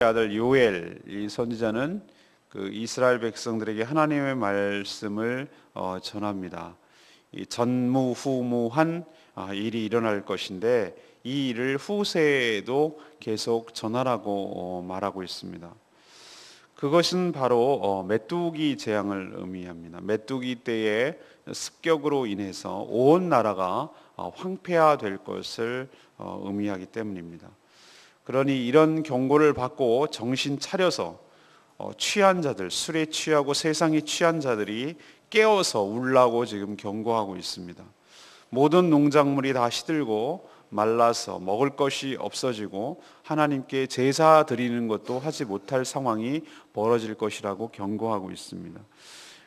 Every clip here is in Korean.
아들 요엘 이 선지자는 그 이스라엘 백성들에게 하나님의 말씀을 전합니다. 이 전무후무한 일이 일어날 것인데 이 일을 후세에도 계속 전하라고 말하고 있습니다. 그것은 바로 메뚜기 재앙을 의미합니다. 메뚜기 때의 습격으로 인해서 온 나라가 황폐화될 것을 의미하기 때문입니다. 그러니 이런 경고를 받고 정신 차려서 취한 자들, 술에 취하고 세상에 취한 자들이 깨어서 울라고 지금 경고하고 있습니다. 모든 농작물이 다 시들고 말라서 먹을 것이 없어지고 하나님께 제사 드리는 것도 하지 못할 상황이 벌어질 것이라고 경고하고 있습니다.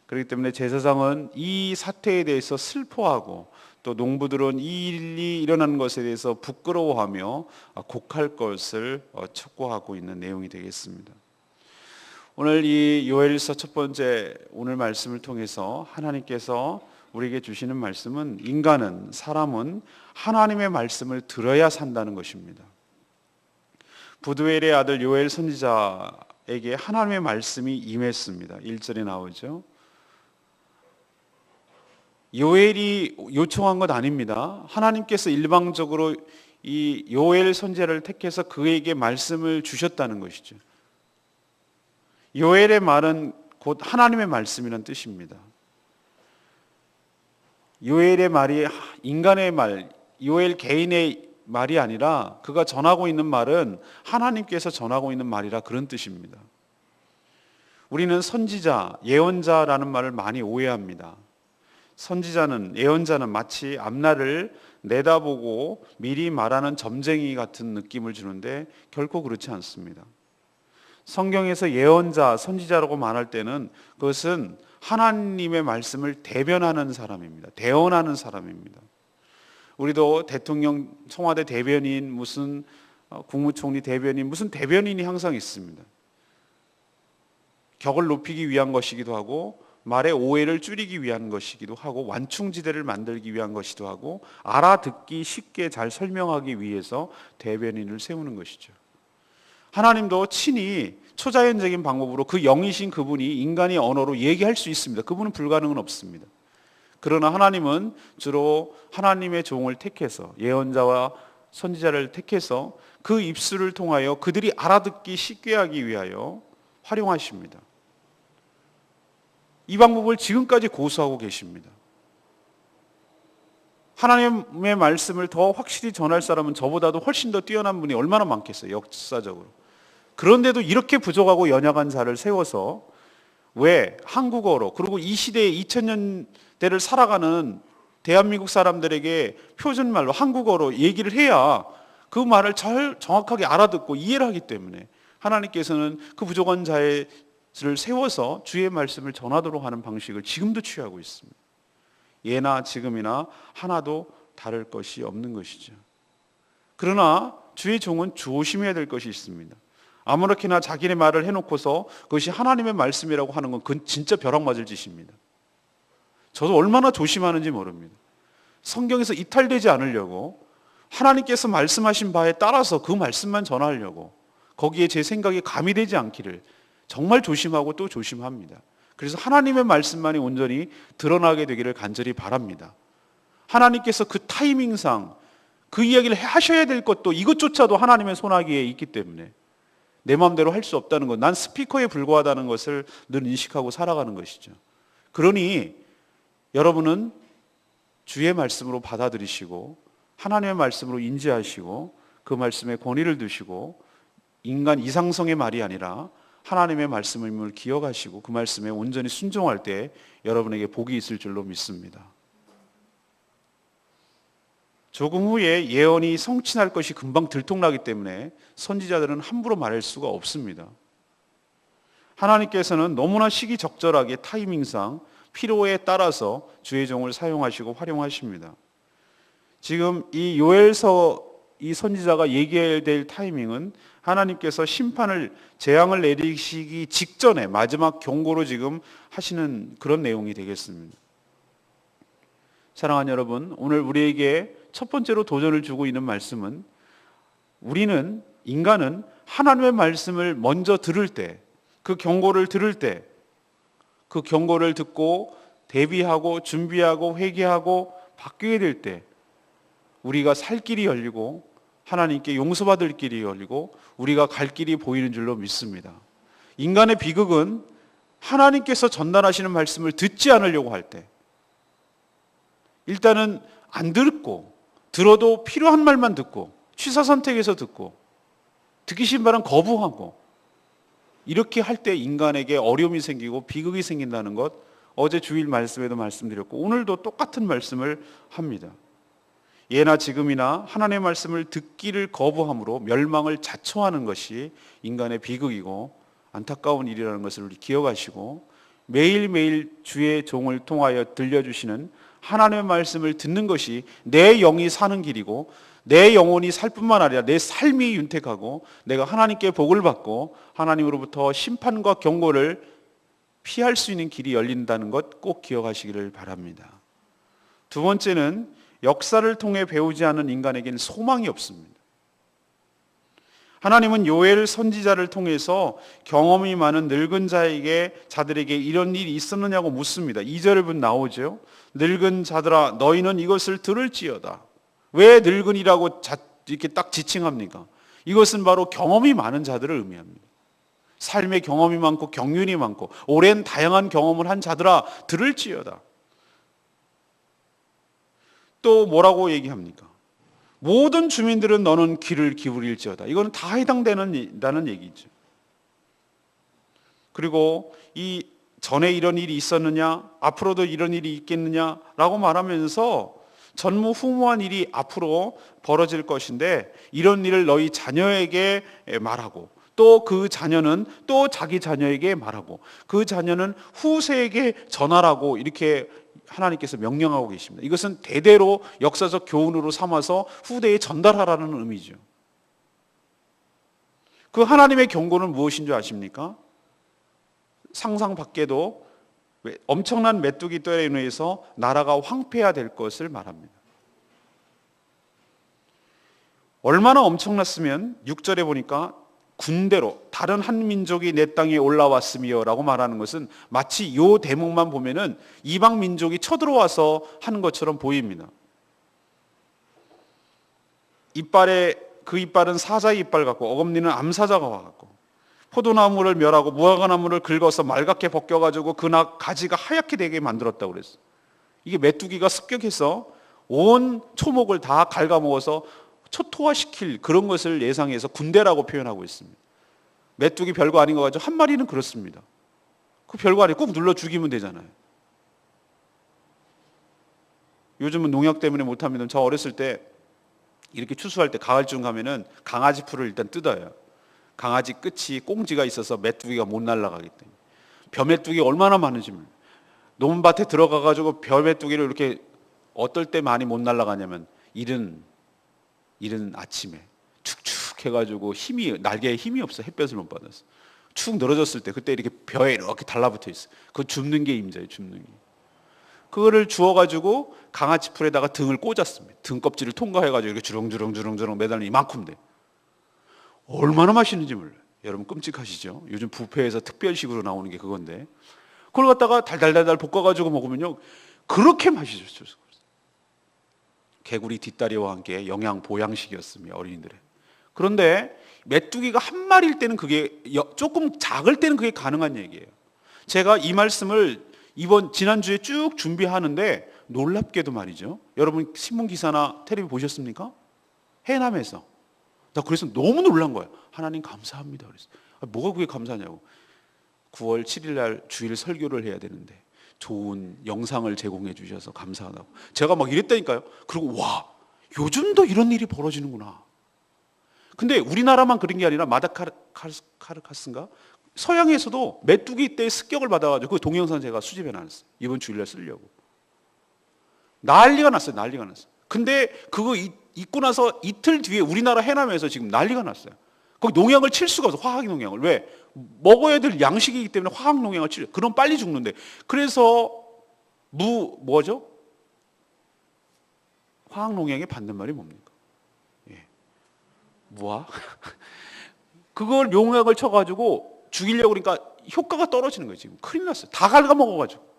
그렇기 때문에 제사장은 이 사태에 대해서 슬퍼하고 또 농부들은 이 일이 일어나는 것에 대해서 부끄러워하며 곡할 것을 촉구하고 있는 내용이 되겠습니다. 오늘 이 요엘서 첫 번째 오늘 말씀을 통해서 하나님께서 우리에게 주시는 말씀은 사람은 하나님의 말씀을 들어야 산다는 것입니다. 부두엘의 아들 요엘 선지자에게 하나님의 말씀이 임했습니다. 1절에 나오죠. 요엘이 요청한 것 아닙니다. 하나님께서 일방적으로 이 요엘 선지자를 택해서 그에게 말씀을 주셨다는 것이죠. 요엘의 말은 곧 하나님의 말씀이라는 뜻입니다. 요엘의 말이 인간의 말, 요엘 개인의 말이 아니라 그가 전하고 있는 말은 하나님께서 전하고 있는 말이라 그런 뜻입니다. 우리는 선지자, 예언자라는 말을 많이 오해합니다. 선지자는, 예언자는 마치 앞날을 내다보고 미리 말하는 점쟁이 같은 느낌을 주는데 결코 그렇지 않습니다. 성경에서 예언자, 선지자라고 말할 때는 그것은 하나님의 말씀을 대변하는 사람입니다. 대언하는 사람입니다. 우리도 대통령, 청와대 대변인, 무슨 국무총리 대변인, 무슨 대변인이 항상 있습니다. 격을 높이기 위한 것이기도 하고 말의 오해를 줄이기 위한 것이기도 하고 완충지대를 만들기 위한 것이기도 하고 알아듣기 쉽게 잘 설명하기 위해서 대변인을 세우는 것이죠. 하나님도 친히 초자연적인 방법으로 그 영이신 그분이 인간의 언어로 얘기할 수 있습니다. 그분은 불가능은 없습니다. 그러나 하나님은 주로 하나님의 종을 택해서 예언자와 선지자를 택해서 그 입술을 통하여 그들이 알아듣기 쉽게 하기 위하여 활용하십니다. 이 방법을 지금까지 고수하고 계십니다. 하나님의 말씀을 더 확실히 전할 사람은 저보다도 훨씬 더 뛰어난 분이 얼마나 많겠어요, 역사적으로. 그런데도 이렇게 부족하고 연약한 자를 세워서 왜 한국어로, 그리고 이 시대의 2000년대를 살아가는 대한민국 사람들에게 표준말로 한국어로 얘기를 해야 그 말을 정확하게 알아듣고 이해를 하기 때문에 하나님께서는 그 부족한 자를 세워서 주의 말씀을 전하도록 하는 방식을 지금도 취하고 있습니다. 예나 지금이나 하나도 다를 것이 없는 것이죠. 그러나 주의 종은 조심해야 될 것이 있습니다. 아무렇게나 자기네 말을 해놓고서 그것이 하나님의 말씀이라고 하는 건 그건 진짜 벼락 맞을 짓입니다. 저도 얼마나 조심하는지 모릅니다. 성경에서 이탈되지 않으려고 하나님께서 말씀하신 바에 따라서 그 말씀만 전하려고 거기에 제 생각이 가미되지 않기를 정말 조심하고 또 조심합니다. 그래서 하나님의 말씀만이 온전히 드러나게 되기를 간절히 바랍니다. 하나님께서 그 타이밍상 그 이야기를 하셔야 될 것도 이것조차도 하나님의 손아귀에 있기 때문에 내 마음대로 할 수 없다는 것, 난 스피커에 불과하다는 것을 늘 인식하고 살아가는 것이죠. 그러니 여러분은 주의 말씀으로 받아들이시고 하나님의 말씀으로 인지하시고 그 말씀에 권위를 두시고 인간 이상성의 말이 아니라 하나님의 말씀임을 기억하시고 그 말씀에 온전히 순종할 때 여러분에게 복이 있을 줄로 믿습니다. 조금 후에 예언이 성취할 것이 금방 들통나기 때문에 선지자들은 함부로 말할 수가 없습니다. 하나님께서는 너무나 시기적절하게 타이밍상 필요에 따라서 주의 종을 사용하시고 활용하십니다. 지금 이 요엘서 이 선지자가 얘기해야 될 타이밍은 하나님께서 재앙을 내리시기 직전에 마지막 경고로 지금 하시는 그런 내용이 되겠습니다. 사랑하는 여러분, 오늘 우리에게 첫 번째로 도전을 주고 있는 말씀은 인간은 하나님의 말씀을 먼저 들을 때, 그 경고를 들을 때, 그 경고를 듣고 대비하고 준비하고 회개하고 바뀌게 될 때 우리가 살 길이 열리고 하나님께 용서받을 길이 열리고 우리가 갈 길이 보이는 줄로 믿습니다. 인간의 비극은 하나님께서 전달하시는 말씀을 듣지 않으려고 할 때, 일단은 안 듣고, 들어도 필요한 말만 듣고, 취사선택해서 듣고, 듣기 싫은 말은 거부하고, 이렇게 할 때 인간에게 어려움이 생기고 비극이 생긴다는 것, 어제 주일 말씀에도 말씀드렸고 오늘도 똑같은 말씀을 합니다. 예나 지금이나 하나님의 말씀을 듣기를 거부함으로 멸망을 자초하는 것이 인간의 비극이고 안타까운 일이라는 것을 우리 기억하시고, 매일매일 주의 종을 통하여 들려주시는 하나님의 말씀을 듣는 것이 내 영이 사는 길이고 내 영혼이 살 뿐만 아니라 내 삶이 윤택하고 내가 하나님께 복을 받고 하나님으로부터 심판과 경고를 피할 수 있는 길이 열린다는 것 꼭 기억하시기를 바랍니다. 두 번째는 역사를 통해 배우지 않은 인간에게는 소망이 없습니다. 하나님은 요엘 선지자를 통해서 경험이 많은 늙은 자들에게 이런 일이 있었느냐고 묻습니다. 2절에 보면 나오죠. 늙은 자들아 너희는 이것을 들을지어다. 왜 늙은이라고 이렇게 딱 지칭합니까? 이것은 바로 경험이 많은 자들을 의미합니다. 삶의 경험이 많고 경륜이 많고 오랜 다양한 경험을 한 자들아 들을지어다. 또 뭐라고 얘기합니까? 모든 주민들은 너는 귀를 기울일지어다. 이거는 다 해당되는다는 얘기죠. 그리고 이 전에 이런 일이 있었느냐, 앞으로도 이런 일이 있겠느냐라고 말하면서 전무후무한 일이 앞으로 벌어질 것인데 이런 일을 너희 자녀에게 말하고 또 그 자녀는 또 자기 자녀에게 말하고 그 자녀는 후세에게 전하라고 이렇게 하나님께서 명령하고 계십니다. 이것은 대대로 역사적 교훈으로 삼아서 후대에 전달하라는 의미죠. 그 하나님의 경고는 무엇인 줄 아십니까? 상상 밖에도 엄청난 메뚜기 떼에 의해서 나라가 황폐화 될 것을 말합니다. 얼마나 엄청났으면 6절에 보니까 군대로 다른 한 민족이 내 땅에 올라왔으며 라고 말하는 것은 마치 이 대목만 보면은 이방 민족이 쳐들어와서 하는 것처럼 보입니다. 그 이빨은 사자의 이빨 같고 어금니는 암사자가 와갖고 포도나무를 멸하고 무화과나무를 긁어서 말갛게 벗겨가지고 그 가지가 하얗게 되게 만들었다고 그랬어요. 이게 메뚜기가 습격해서 온 초목을 다 갉아먹어서 초토화시킬 그런 것을 예상해서 군대라고 표현하고 있습니다. 메뚜기 별거 아닌 거 가지고 한 마리는 그렇습니다. 그 별거 아니고 꾹 눌러 죽이면 되잖아요. 요즘은 농약 때문에 못합니다. 저 어렸을 때 이렇게 추수할 때 가을쯤 가면은 강아지 풀을 일단 뜯어요. 강아지 끝이 꽁지가 있어서 메뚜기가 못 날아가기 때문에. 벼메뚜기 얼마나 많은지 몰라요. 논밭에 들어가가지고 벼메뚜기를 이렇게 어떨 때 많이 못 날아가냐면 이른 아침에 축축 해가지고 날개에 힘이 없어. 햇볕을 못 받아서 축 늘어졌을 때 그때 이렇게 벼에 이렇게 달라붙어 있어. 그거 줍는 게 임자예요. 줍는 게. 그거를 주워가지고 강아지 풀에다가 등을 꽂았습니다. 등 껍질을 통과해가지고 이렇게 주렁주렁 매달리는 이만큼 돼. 얼마나 맛있는지 몰라요. 여러분 끔찍하시죠? 요즘 뷔페에서 특별식으로 나오는 게 그건데 그걸 갖다가 달달달달 볶아가지고 먹으면요 그렇게 맛있었어요. 개구리 뒷다리와 함께 영양 보양식이었습니다. 어린이들의. 그런데 메뚜기가 한 마리일 때는 그게 조금 작을 때는 그게 가능한 얘기예요. 제가 이 말씀을 지난주에 쭉 준비하는데 놀랍게도 말이죠. 여러분 신문 기사나 텔레비 보셨습니까? 해남에서. 나 그래서 너무 놀란 거예요. 하나님 감사합니다. 그래서 뭐가 그게 감사냐고. 9월 7일 날 주일 설교를 해야 되는데 좋은 영상을 제공해 주셔서 감사하다고. 제가 막 이랬다니까요. 그리고 와, 요즘도 이런 일이 벌어지는구나. 근데 우리나라만 그런 게 아니라 마다카스카르인가? 서양에서도 메뚜기 때 습격을 받아가지고 그 동영상 제가 수집해 놨어요. 이번 주일날 쓰려고. 난리가 났어요. 근데 그거 있고 나서 이틀 뒤에 우리나라 해남에서 지금 난리가 났어요. 거기 농약을 칠 수가 없어. 화학 농약을. 왜? 먹어야 될 양식이기 때문에 화학 농약을 치려. 그럼 빨리 죽는데. 그래서 뭐죠? 화학 농약의 반대말이 뭡니까? 예. 무화? 그걸 용약을 쳐가지고 죽이려고 그러니까 효과가 떨어지는 거예요. 지금 큰일 났어요. 다 갉아먹어가지고.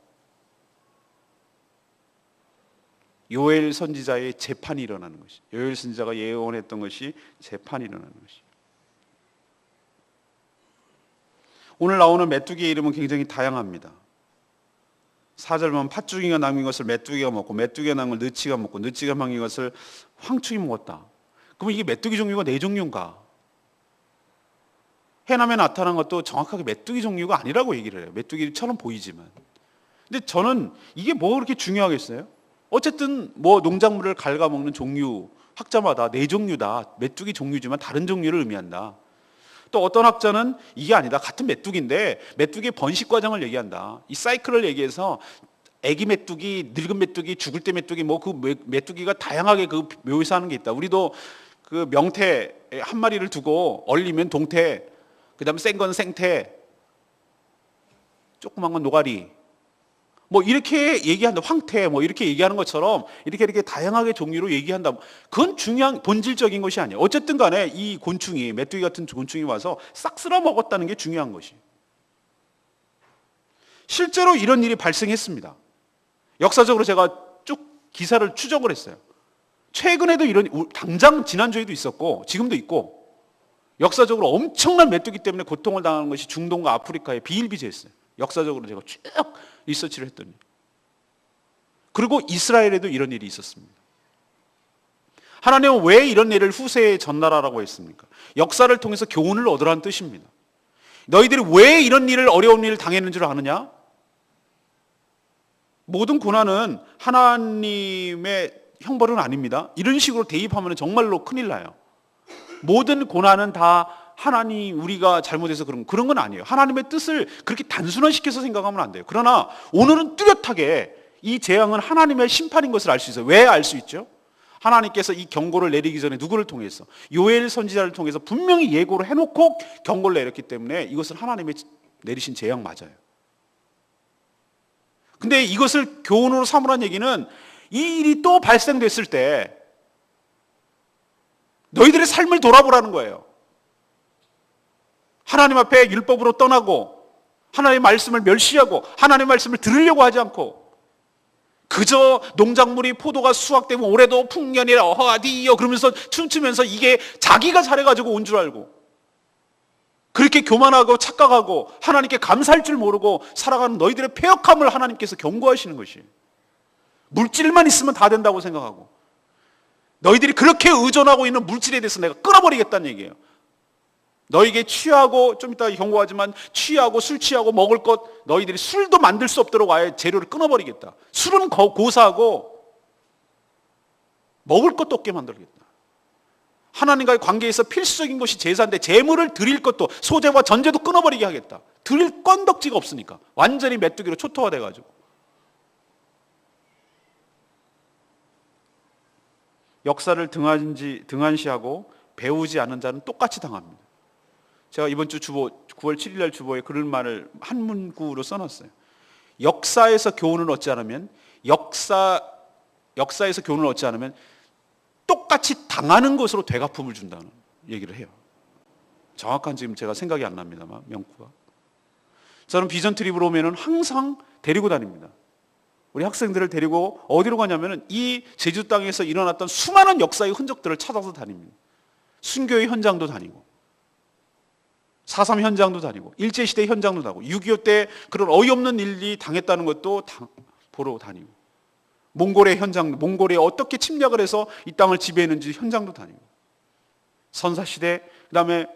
요엘 선지자의 재판이 일어나는 것이, 요엘 선지자가 예언했던 것이 재판이 일어나는 것이. 오늘 나오는 메뚜기의 이름은 굉장히 다양합니다. 4절 보면 팥죽이가 남긴 것을 메뚜기가 먹고 메뚜기가 남긴 걸 느치가 먹고 느치가 남긴 것을 황충이 먹었다. 그러면 이게 메뚜기 종류가 4종류인가? 해남에 나타난 것도 정확하게 메뚜기 종류가 아니라고 얘기를 해요. 메뚜기처럼 보이지만. 근데 저는 이게 뭐 그렇게 중요하겠어요? 어쨌든 뭐 농작물을 갉아먹는 종류 학자마다 4종류다. 메뚜기 종류지만 다른 종류를 의미한다. 또 어떤 학자는 이게 아니다. 같은 메뚜기인데 메뚜기의 번식 과정을 얘기한다. 이 사이클을 얘기해서 애기 메뚜기, 늙은 메뚜기, 죽을 때 메뚜기, 뭐 그 메뚜기가 다양하게 그 묘사하는 게 있다. 우리도 그 명태 한 마리를 두고 얼리면 동태, 그다음에 센 건 생태, 조그만 건 노가리, 뭐 이렇게 얘기한다. 황태, 뭐 이렇게 얘기하는 것처럼 이렇게 다양하게 종류로 얘기한다. 그건 중요한 본질적인 것이 아니에요. 어쨌든 간에 이 곤충이, 메뚜기 같은 곤충이 와서 싹 쓸어 먹었다는 게 중요한 것이. 실제로 이런 일이 발생했습니다. 역사적으로 제가 쭉 기사를 추적을 했어요. 최근에도 이런, 당장 지난주에도 있었고 지금도 있고, 역사적으로 엄청난 메뚜기 때문에 고통을 당하는 것이 중동과 아프리카에 비일비재했어요. 역사적으로 제가 쭉 리서치를 했더니. 그리고 이스라엘에도 이런 일이 있었습니다. 하나님은 왜 이런 일을 후세에 전달하라고 했습니까? 역사를 통해서 교훈을 얻으라는 뜻입니다. 너희들이 왜 이런 일을, 어려운 일을 당했는 줄 아느냐? 모든 고난은 하나님의 형벌은 아닙니다. 이런 식으로 대입하면 정말로 큰일 나요. 모든 고난은 다 하나님, 우리가 잘못해서 그런 건 아니에요. 하나님의 뜻을 그렇게 단순화시켜서 생각하면 안 돼요. 그러나 오늘은 뚜렷하게 이 재앙은 하나님의 심판인 것을 알 수 있어요. 왜 알 수 있죠? 하나님께서 이 경고를 내리기 전에 누구를 통해서? 요엘 선지자를 통해서 분명히 예고를 해놓고 경고를 내렸기 때문에 이것은 하나님의 내리신 재앙 맞아요. 근데 이것을 교훈으로 삼으라는 얘기는 이 일이 또 발생됐을 때 너희들의 삶을 돌아보라는 거예요. 하나님 앞에 율법으로 떠나고 하나님의 말씀을 멸시하고 하나님의 말씀을 들으려고 하지 않고 그저 농작물이 포도가 수확되면 올해도 풍년이라 어하디요 그러면서 춤추면서 이게 자기가 잘해가지고 온 줄 알고 그렇게 교만하고 착각하고 하나님께 감사할 줄 모르고 살아가는 너희들의 패역함을 하나님께서 경고하시는 것이에요. 물질만 있으면 다 된다고 생각하고 너희들이 그렇게 의존하고 있는 물질에 대해서 내가 끊어버리겠다는 얘기예요. 너희에게 취하고, 좀 이따 경고하지만 취하고 술 취하고 먹을 것, 너희들이 술도 만들 수 없도록 아예 재료를 끊어버리겠다. 술은 고사하고 먹을 것도 없게 만들겠다. 하나님과의 관계에서 필수적인 것이 제사인데 제물을 드릴 것도, 소제와 전제도 끊어버리게 하겠다. 드릴 건덕지가 없으니까 완전히 메뚜기로 초토화돼가지고. 역사를 등한시하고 배우지 않은 자는 똑같이 당합니다. 제가 이번 주 주보 9월 7일 날 주보에 그런 말을 한 문구로 써놨어요. 역사에서 교훈을 얻지 않으면 역사에서 교훈을 얻지 않으면 똑같이 당하는 것으로 되갚음을 준다는 얘기를 해요. 정확한 지금 제가 생각이 안 납니다만 명구가. 저는 비전 트립으로 오면은 항상 데리고 다닙니다. 우리 학생들을 데리고 어디로 가냐면은 이 제주 땅에서 일어났던 수많은 역사의 흔적들을 찾아서 다닙니다. 순교의 현장도 다니고 4.3 현장도 다니고 일제시대 현장도 다니고 6.25 때 그런 어이없는 일이 당했다는 것도 보러 다니고 몽골의 현장, 몽골에 어떻게 침략을 해서 이 땅을 지배했는지 현장도 다니고 선사시대, 그 다음에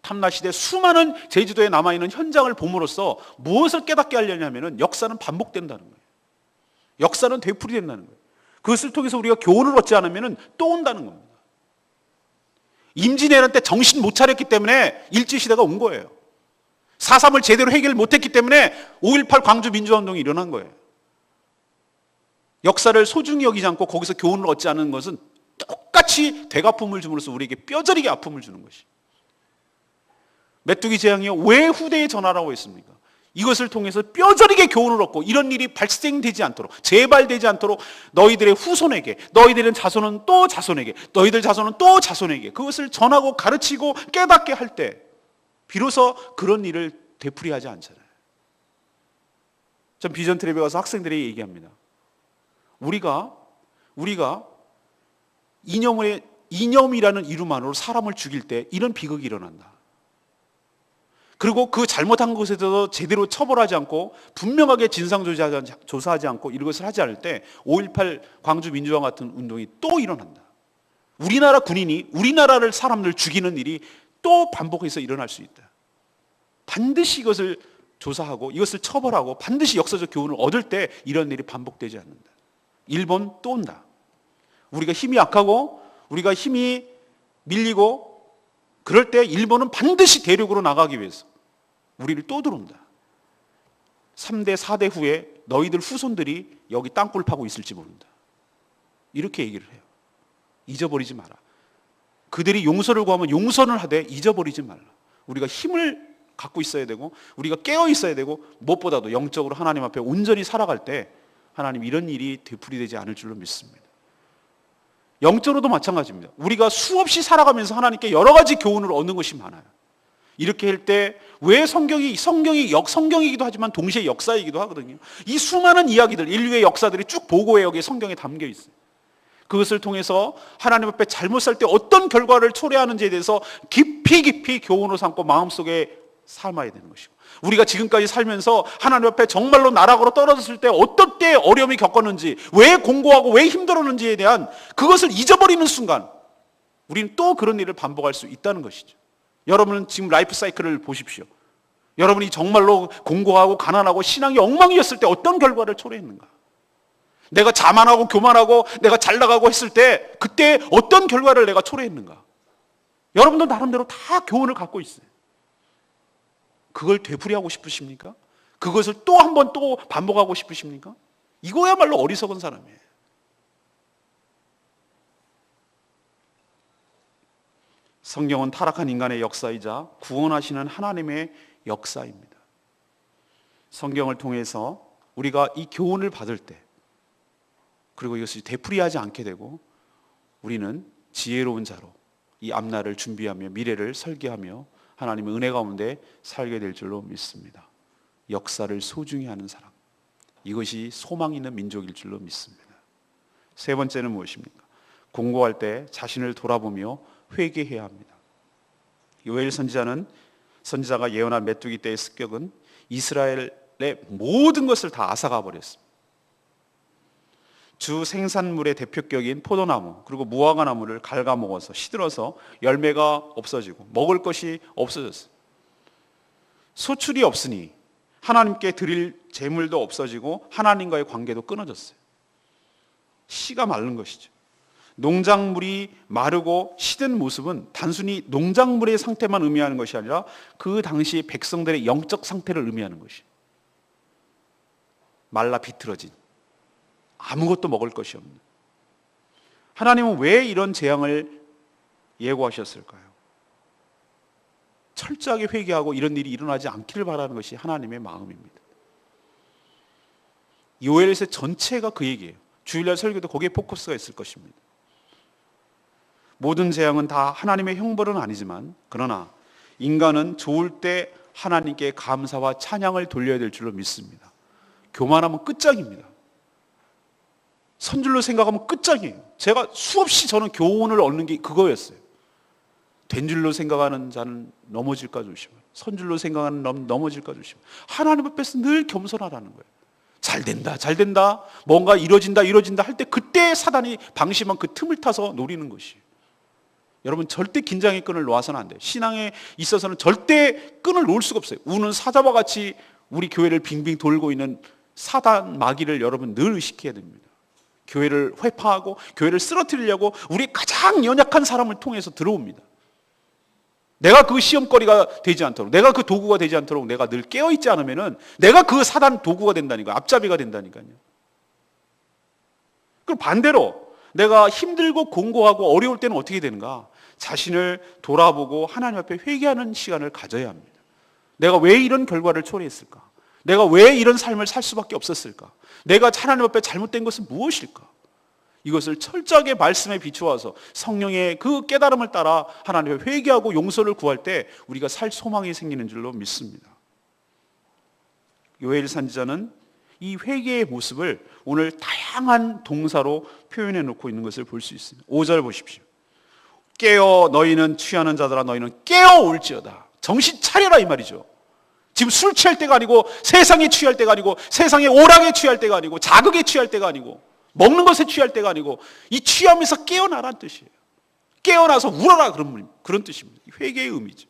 탐나시대 수많은 제주도에 남아있는 현장을 봄으로써 무엇을 깨닫게 하려냐면은 역사는 반복된다는 거예요. 역사는 되풀이된다는 거예요. 그것을 통해서 우리가 교훈을 얻지 않으면 또 온다는 겁니다. 임진왜란 때 정신 못 차렸기 때문에 일제시대가 온 거예요. 4.3을 제대로 해결 못했기 때문에 5.18 광주 민주화운동이 일어난 거예요. 역사를 소중히 여기지 않고 거기서 교훈을 얻지 않는 것은 똑같이 되갚음을 줌으로써 우리에게 뼈저리게 아픔을 주는 것이. 메뚜기 재앙이요, 왜 후대에 전하라고 했습니까? 이것을 통해서 뼈저리게 교훈을 얻고 이런 일이 발생되지 않도록, 재발되지 않도록 너희들의 후손에게, 너희들의 자손은 또 자손에게, 너희들 자손은 또 자손에게 그것을 전하고 가르치고 깨닫게 할 때 비로소 그런 일을 되풀이하지 않잖아요. 전 비전 트랩에 가서 학생들에게 얘기합니다. 우리가 이념이라는 이름만으로 사람을 죽일 때 이런 비극이 일어난다. 그리고 그 잘못한 것에 대해서 제대로 처벌하지 않고 분명하게 진상조사하지 않고 이런 것을 하지 않을 때 5.18 광주 민주화 같은 운동이 또 일어난다. 우리나라 군인이 우리나라를 사람들 죽이는 일이 또 반복해서 일어날 수 있다. 반드시 이것을 조사하고 이것을 처벌하고 반드시 역사적 교훈을 얻을 때 이런 일이 반복되지 않는다. 일본 또 온다. 우리가 힘이 약하고 우리가 힘이 밀리고 그럴 때 일본은 반드시 대륙으로 나가기 위해서 우리를 또 들어온다. 3대, 4대 후에 너희들 후손들이 여기 땅굴 파고 있을지 모른다. 이렇게 얘기를 해요. 잊어버리지 마라. 그들이 용서를 구하면 용서를 하되 잊어버리지 말라. 우리가 힘을 갖고 있어야 되고 우리가 깨어 있어야 되고 무엇보다도 영적으로 하나님 앞에 온전히 살아갈 때 하나님 이런 일이 되풀이되지 않을 줄로 믿습니다. 영적으로도 마찬가지입니다. 우리가 수없이 살아가면서 하나님께 여러 가지 교훈을 얻는 것이 많아요. 이렇게 할 때 왜 성경이기도 하지만 동시에 역사이기도 하거든요. 이 수많은 이야기들, 인류의 역사들이 쭉 보고에 여기에 성경에 담겨 있어요. 그것을 통해서 하나님 앞에 잘못 살 때 어떤 결과를 초래하는지에 대해서 깊이 교훈으로 삼고 마음속에 삶아야 되는 것이고, 우리가 지금까지 살면서 하나님 앞에 정말로 나락으로 떨어졌을 때 어떤 때 어려움이 겪었는지, 왜 공고하고 왜 힘들었는지에 대한 그것을 잊어버리는 순간 우리는 또 그런 일을 반복할 수 있다는 것이죠. 여러분은 지금 라이프 사이클을 보십시오. 여러분이 정말로 공고하고 가난하고 신앙이 엉망이었을 때 어떤 결과를 초래했는가? 내가 자만하고 교만하고 내가 잘 나가고 했을 때 그때 어떤 결과를 내가 초래했는가? 여러분도 나름대로 다 교훈을 갖고 있어요. 그걸 되풀이하고 싶으십니까? 그것을 또 한 번 또 반복하고 싶으십니까? 이거야말로 어리석은 사람이에요. 성경은 타락한 인간의 역사이자 구원하시는 하나님의 역사입니다. 성경을 통해서 우리가 이 교훈을 받을 때, 그리고 이것이 되풀이하지 않게 되고 우리는 지혜로운 자로 이 앞날을 준비하며 미래를 설계하며 하나님의 은혜 가운데 살게 될 줄로 믿습니다. 역사를 소중히 하는 사람, 이것이 소망 있는 민족일 줄로 믿습니다. 세 번째는 무엇입니까? 공고할 때 자신을 돌아보며 회개해야 합니다. 요엘 선지자가 예언한 메뚜기 떼의 습격은 이스라엘의 모든 것을 다 앗아가 버렸습니다. 주 생산물의 대표격인 포도나무 그리고 무화과 나무를 갉아먹어서 시들어서 열매가 없어지고 먹을 것이 없어졌어요. 소출이 없으니 하나님께 드릴 재물도 없어지고 하나님과의 관계도 끊어졌어요. 씨가 마른 것이죠. 농작물이 마르고 시든 모습은 단순히 농작물의 상태만 의미하는 것이 아니라 그 당시 백성들의 영적 상태를 의미하는 것이에요. 말라 비틀어진, 아무것도 먹을 것이 없는. 하나님은 왜 이런 재앙을 예고하셨을까요? 철저하게 회개하고 이런 일이 일어나지 않기를 바라는 것이 하나님의 마음입니다. 요엘의 전체가 그 얘기예요. 주일날 설교도 거기에 포커스가 있을 것입니다. 모든 재앙은 다 하나님의 형벌은 아니지만, 그러나 인간은 좋을 때 하나님께 감사와 찬양을 돌려야 될 줄로 믿습니다. 교만하면 끝장입니다. 선줄로 생각하면 끝장이에요. 제가 수없이 저는 교훈을 얻는 게 그거였어요. 된 줄로 생각하는 자는 넘어질까 조심해. 선줄로 생각하는 넘어질까 조심해. 하나님 앞에서 늘 겸손하라는 거예요. 잘 된다. 뭔가 이루어진다 할 때 그때 사단이 방심한 그 틈을 타서 노리는 것이에요. 여러분 절대 긴장의 끈을 놓아서는 안 돼요. 신앙에 있어서는 절대 끈을 놓을 수가 없어요. 우는 사자와 같이 우리 교회를 빙빙 돌고 있는 사단 마귀를 여러분 늘 의식해야 됩니다. 교회를 회파하고 교회를 쓰러뜨리려고 우리 가장 연약한 사람을 통해서 들어옵니다. 내가 그 시험거리가 되지 않도록, 내가 그 도구가 되지 않도록 내가 늘 깨어있지 않으면은 내가 그 사단 도구가 된다니까요. 앞잡이가 된다니까요. 그럼 반대로 내가 힘들고 공고하고 어려울 때는 어떻게 되는가? 자신을 돌아보고 하나님 앞에 회개하는 시간을 가져야 합니다. 내가 왜 이런 결과를 초래했을까? 내가 왜 이런 삶을 살 수밖에 없었을까? 내가 하나님 앞에 잘못된 것은 무엇일까? 이것을 철저하게 말씀에 비추어서 성령의 그 깨달음을 따라 하나님의 회개하고 용서를 구할 때 우리가 살 소망이 생기는 줄로 믿습니다. 요엘 선지자는 이 회개의 모습을 오늘 다양한 동사로 표현해 놓고 있는 것을 볼 수 있습니다. 5절 보십시오. 깨어 너희는 취하는 자들아 너희는 깨어 올지어다. 정신 차려라 이 말이죠. 지금 술 취할 때가 아니고 세상에 취할 때가 아니고 세상의 오락에 취할 때가 아니고 자극에 취할 때가 아니고 먹는 것에 취할 때가 아니고 이 취하면서 깨어나라는 뜻이에요. 깨어나서 울어라 그런 뜻입니다. 회개의 의미죠.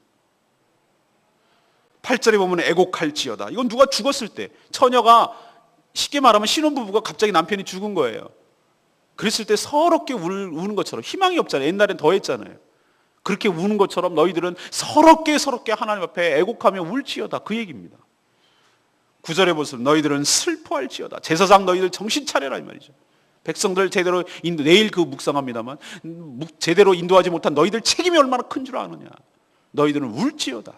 8절에 보면 애곡할지어다. 이건 누가 죽었을 때 처녀가 쉽게 말하면 신혼부부가 갑자기 남편이 죽은 거예요. 그랬을 때 서럽게 우는 것처럼 희망이 없잖아요. 옛날엔 더 했잖아요. 그렇게 우는 것처럼 너희들은 서럽게 하나님 앞에 애곡하며 울지어다 그 얘기입니다. 9절에 보시면 너희들은 슬퍼할지어다. 제사장 너희들 정신 차려라 이 말이죠. 백성들 제대로 내일 그 묵상합니다만 제대로 인도하지 못한 너희들 책임이 얼마나 큰 줄 아느냐. 너희들은 울지어다.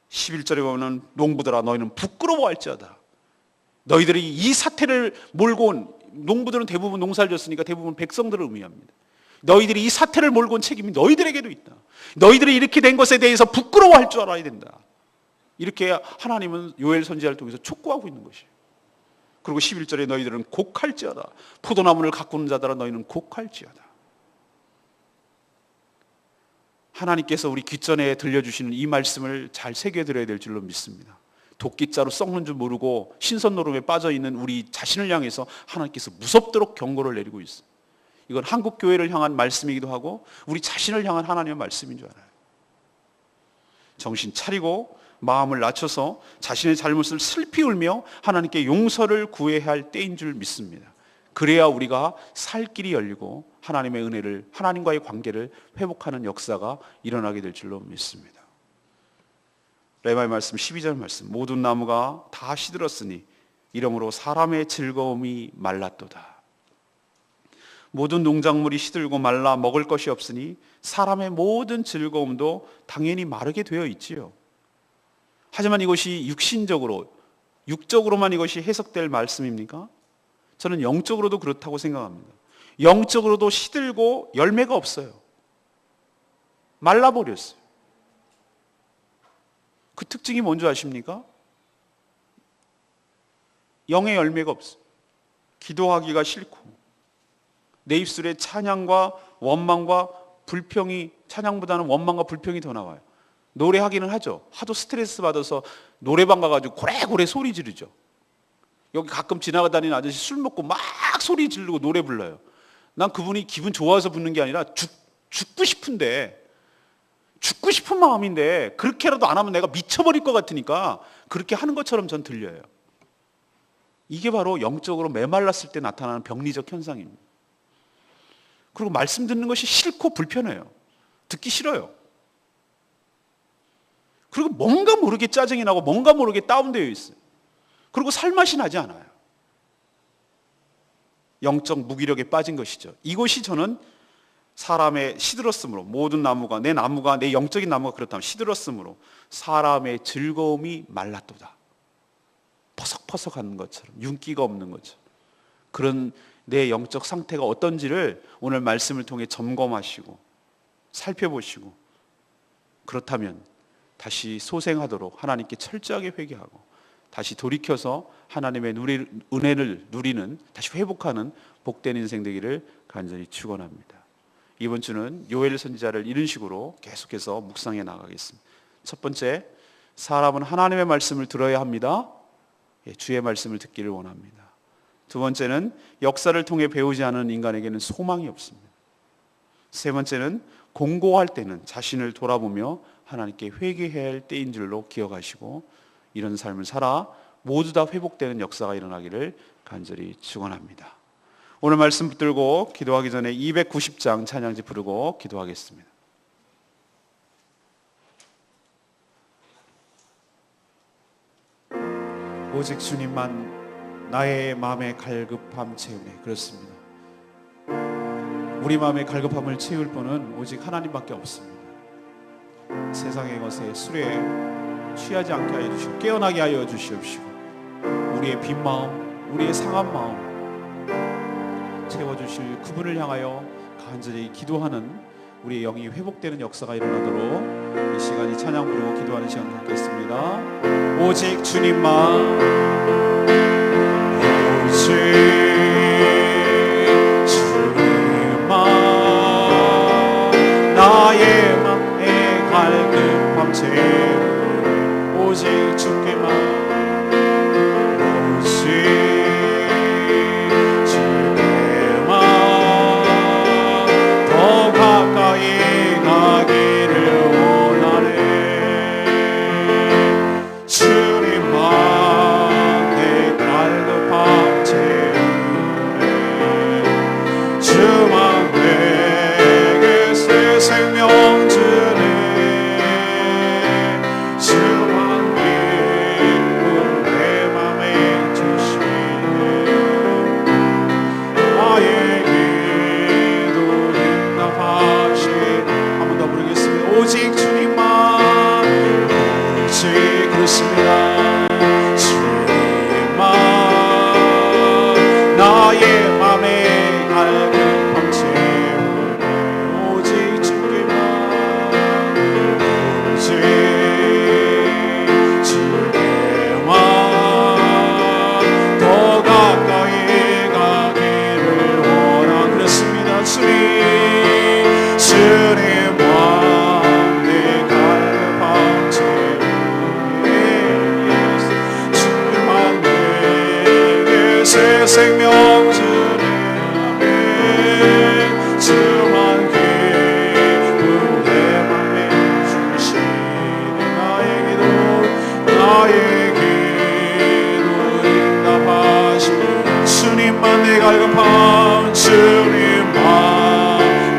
11절에 보면 농부들아 너희는 부끄러워할지어다. 너희들이 이 사태를 몰고 온 농부들은 대부분 농사를 졌으니까 대부분 백성들을 의미합니다. 너희들이 이 사태를 몰고 온 책임이 너희들에게도 있다. 너희들이 이렇게 된 것에 대해서 부끄러워할 줄 알아야 된다. 이렇게 하나님은 요엘 선지자를 통해서 촉구하고 있는 것이에요. 그리고 11절에 너희들은 곡할지어다. 포도나무를 가꾸는 자들아 너희는 곡할지어다. 하나님께서 우리 귓전에 들려주시는 이 말씀을 잘 새겨드려야 될 줄로 믿습니다. 도끼자루 썩는 줄 모르고 신선노름에 빠져있는 우리 자신을 향해서 하나님께서 무섭도록 경고를 내리고 있어요. 이건 한국교회를 향한 말씀이기도 하고 우리 자신을 향한 하나님의 말씀인 줄 알아요. 정신 차리고 마음을 낮춰서 자신의 잘못을 슬피 울며 하나님께 용서를 구해야 할 때인 줄 믿습니다. 그래야 우리가 살 길이 열리고 하나님의 은혜를, 하나님과의 관계를 회복하는 역사가 일어나게 될 줄로 믿습니다. 레마의 말씀 12절 말씀 모든 나무가 다 시들었으니 이러므로 사람의 즐거움이 말랐도다. 모든 농작물이 시들고 말라 먹을 것이 없으니 사람의 모든 즐거움도 당연히 마르게 되어 있지요. 하지만 이것이 육적으로만 이것이 해석될 말씀입니까? 저는 영적으로도 그렇다고 생각합니다. 영적으로도 시들고 열매가 없어요. 말라버렸어요. 그 특징이 뭔지 아십니까? 영의 열매가 없어요. 기도하기가 싫고 내 입술에 찬양과 원망과 불평이, 찬양보다는 원망과 불평이 더 나와요. 노래하기는 하죠. 하도 스트레스 받아서 노래방 가가지고 고래고래 소리 지르죠. 여기 가끔 지나가다니는 아저씨 술 먹고 막 소리 지르고 노래 불러요. 난 그분이 기분 좋아서 부르는 게 아니라 죽고 싶은데, 죽고 싶은 마음인데 그렇게라도 안 하면 내가 미쳐버릴 것 같으니까 그렇게 하는 것처럼 전 들려요. 이게 바로 영적으로 메말랐을 때 나타나는 병리적 현상입니다. 그리고 말씀 듣는 것이 싫고 불편해요. 듣기 싫어요. 그리고 뭔가 모르게 짜증이 나고 뭔가 모르게 다운되어 있어요. 그리고 살맛이 나지 않아요. 영적 무기력에 빠진 것이죠. 이것이 저는 사람의 시들었으므로, 모든 나무가, 내 영적인 나무가 그렇다면 시들었으므로 사람의 즐거움이 말랐도다. 퍼석퍼석한 것처럼, 윤기가 없는 것처럼. 그런 내 영적 상태가 어떤지를 오늘 말씀을 통해 점검하시고 살펴보시고, 그렇다면 다시 소생하도록 하나님께 철저하게 회개하고 다시 돌이켜서 하나님의 은혜를 누리는, 다시 회복하는 복된 인생 되기를 간절히 축원합니다. 이번 주는 요엘 선지자를 이런 식으로 계속해서 묵상해 나가겠습니다. 첫 번째, 사람은 하나님의 말씀을 들어야 합니다. 주의 말씀을 듣기를 원합니다. 두 번째는 역사를 통해 배우지 않은 인간에게는 소망이 없습니다. 세 번째는 공고할 때는 자신을 돌아보며 하나님께 회개해야 할 때인 줄로 기억하시고 이런 삶을 살아 모두 다 회복되는 역사가 일어나기를 간절히 축원합니다. 오늘 말씀 붙들고 기도하기 전에 290장 찬양지 부르고 기도하겠습니다. 오직 주님만 나의 마음의 갈급함 채우네. 그렇습니다. 우리 마음의 갈급함을 채울 분은 오직 하나님밖에 없습니다. 세상의 것에, 술에, 취하지 않게 하여 주시고 깨어나게 하여 주시옵시고 우리의 빈 마음, 우리의 상한 마음 채워주실 그분을 향하여 간절히 기도하는 우리의 영이 회복되는 역사가 일어나도록 이 시간이 찬양 부르고 기도하는 시간 갖겠습니다. 오직 주님만, 오직 주님만, 나의 맘에 갈급함 채우네. 오직 주께만, 오직 주께만 더 가까이 가기를 원하네. 주님만 내 갈급함 채우네. 주만 내게 새 생명 주네. 주만 기쁨 내 맘에 주시네. 나의 기도 응답하시. 한 번 더 부르겠습니다. 오직 주님만, 오직 그렇습니다. 주님만 나의 맘에 갈급함 채우네. 오직 주께만, 오직 주께만 더 가까이 가기를 원하. 그렇습니다. 주님만 내 갈급함 채우네. 주만 내게 새 생명 주네. 주만 기쁨 내 맘에 주시네. 나의 기도 응답하시네. 주님만 내 갈급함, 주님만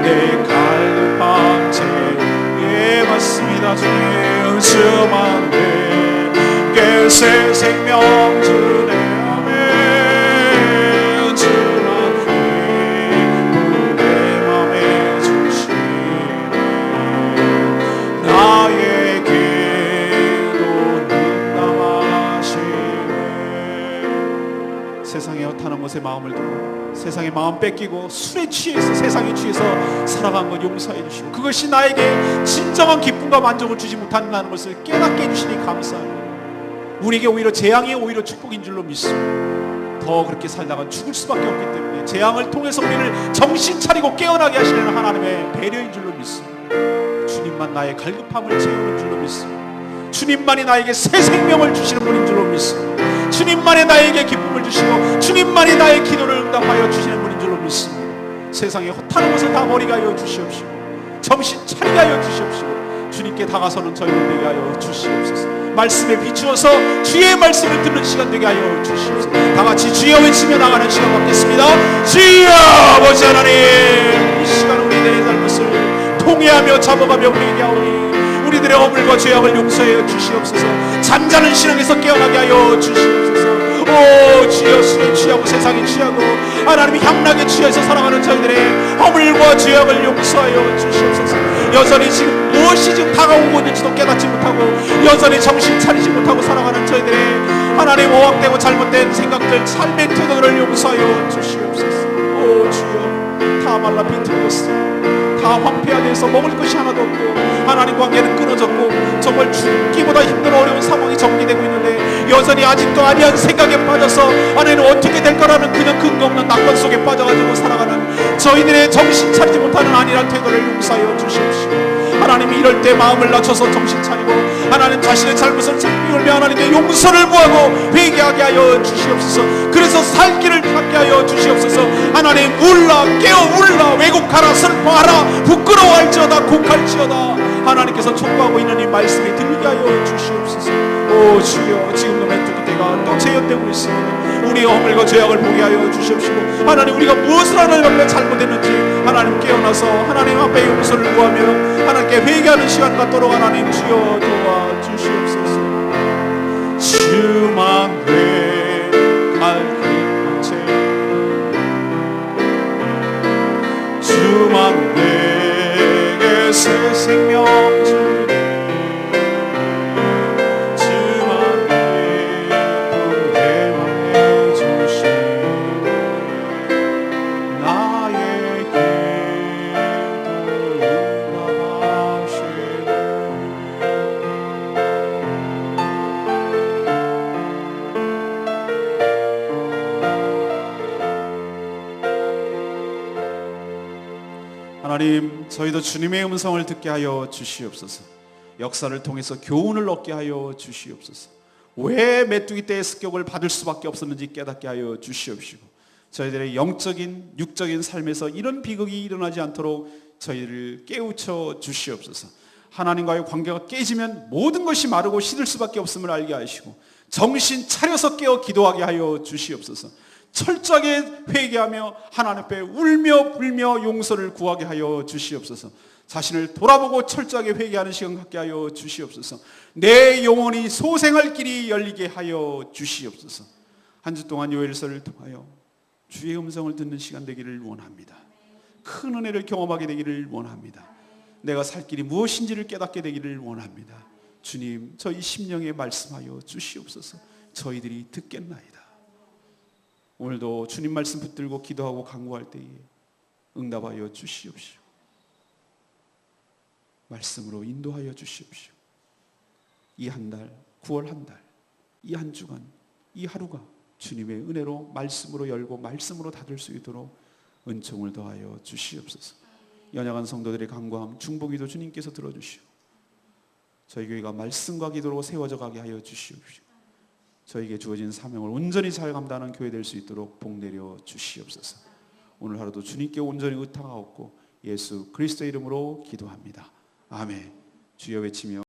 내 갈급함 채우네. 예, 맞습니다. 주님, 주만 내게 새 생명 주네. 아멘. 주만 기쁨 내 맘에 주시네. 나의 기도 응답하시네. 세상에 헛하는 것에 마음을 두고 세상에 마음 뺏기고 술에 취해서 세상에 취해서 살아간 것 용서해 주시고 그것이 나에게 진정한 기쁨과 만족을 주지 못한다는 것을 깨닫게 해주시니 감사합니다. 우리에게 오히려 재앙이 오히려 축복인 줄로 믿습니다. 더 그렇게 살다가 죽을 수밖에 없기 때문에 재앙을 통해서 우리를 정신 차리고 깨어나게 하시는 하나님의 배려인 줄로 믿습니다. 주님만 나의 갈급함을 채우는 줄로 믿습니다. 주님만이 나에게 새 생명을 주시는 분인 줄로 믿습니다. 주님만이 나에게 기쁨을 주시고 주님만이 나의 기도를 응답하여 주시는 분인 줄로 믿습니다. 세상에 헛하는 것을 다 버리게 하여 주시옵시고 정신 차리게 하여 주시옵시고 주님께 다가서는 저희들 되게 하여 주시옵소서. 말씀에 비추어서 주의 말씀을 듣는 시간 되게 하여 주시옵소서. 다같이 주여 외치며 나가는 시간 갖겠습니다. 주여 아버지 하나님, 이 시간 우리들의 잘못을 통회하며 잡아가며 우리에게 하오니 우리들의 허물과 죄악을 용서하여 주시옵소서. 잠자는 신앙에서 깨어나게 하여 주시옵소서. 오 주여, 술에 취하고 세상에 취하고 하나님이 향락에 취해서 살아가는 저희들의 허물과 죄악을 용서하여 주시옵소서. 여전히 지금 무엇이 지금 다가오고 있는지도 깨닫지 못하고 여전히 정신 차리지 못하고 살아가는 저희들의 하나님 오악되고 잘못된 생각들, 삶의 태도를 용서하여 주시옵소서. 오 주여, 다 말라 비틀렸어. 다 황폐화되어서 먹을 것이 하나도 없고 하나님 관계는 끊어졌고 정말 죽기보다 힘든 어려운 상황이 전개되고 있는데 여전히 아직도 아니한 생각에 빠져서 하나님 어떻게 될 거라는 그냥 근거 없는 낙관 속에 빠져가지고 살아가는 저희들의 정신 차리지 못하는 안일한 태도를 용서하여 주시옵시고 하나님이 이럴 때 마음을 낮춰서 정신 차리고 하나님 자신의 잘못을 생명을 하나님께 용서를 구하고 회개하게 하여 주시옵소서. 그래서 살 길을 찾게 하여 주시옵소서. 하나님 울라 깨어 울라 왜곡하라 슬퍼하라 부끄러워할지어다 곡할지어다 하나님께서 촉구하고 있는 이 말씀이 들리게 하여 주시옵소서. 오 주여, 지금도 메뚜기 때가 또 재현되고 있습니다. 우리의 허물과 죄악을 보게 하여 주시옵시고 하나님 우리가 무엇을 하나님 앞에 잘못했는지 하나님 깨어나서 하나님 앞에 용서를 구하며 하나님께 회개하는 시간 갖도록 하나님 주여 도와주시옵소서. 주만 내갈 빛에 주만 내게 새 생명 주네. 하나님, 저희도 주님의 음성을 듣게 하여 주시옵소서. 역사를 통해서 교훈을 얻게 하여 주시옵소서. 왜 메뚜기 떼의 습격을 받을 수밖에 없었는지 깨닫게 하여 주시옵시고, 저희들의 영적인 육적인 삶에서 이런 비극이 일어나지 않도록 저희를 깨우쳐 주시옵소서. 하나님과의 관계가 깨지면 모든 것이 마르고 시들 수밖에 없음을 알게 하시고, 정신 차려서 깨어 기도하게 하여 주시옵소서. 철저하게 회개하며 하나님 앞에 울며 불며 용서를 구하게 하여 주시옵소서. 자신을 돌아보고 철저하게 회개하는 시간 갖게 하여 주시옵소서. 내 영혼이 소생할 길이 열리게 하여 주시옵소서. 한 주 동안 요엘서를 통하여 주의 음성을 듣는 시간 되기를 원합니다. 큰 은혜를 경험하게 되기를 원합니다. 내가 살 길이 무엇인지를 깨닫게 되기를 원합니다. 주님, 저희 심령에 말씀하여 주시옵소서. 저희들이 듣겠나이다. 오늘도 주님 말씀 붙들고 기도하고 간구할 때에 응답하여 주시옵시오. 말씀으로 인도하여 주시옵시오. 이 한 달, 9월 한 달, 이 한 주간, 이 하루가 주님의 은혜로 말씀으로 열고 말씀으로 닫을 수 있도록 은총을 더하여 주시옵소서. 연약한 성도들의 간구함, 중보기도 주님께서 들어주시고, 저희 교회가 말씀과 기도로 세워져 가게 하여 주시옵시오. 저에게 주어진 사명을 온전히 잘 감당하는 교회 될 수 있도록 복 내려 주시옵소서. 오늘 하루도 주님께 온전히 의탁하옵고 예수 그리스도의 이름으로 기도합니다. 아멘. 주여 외치며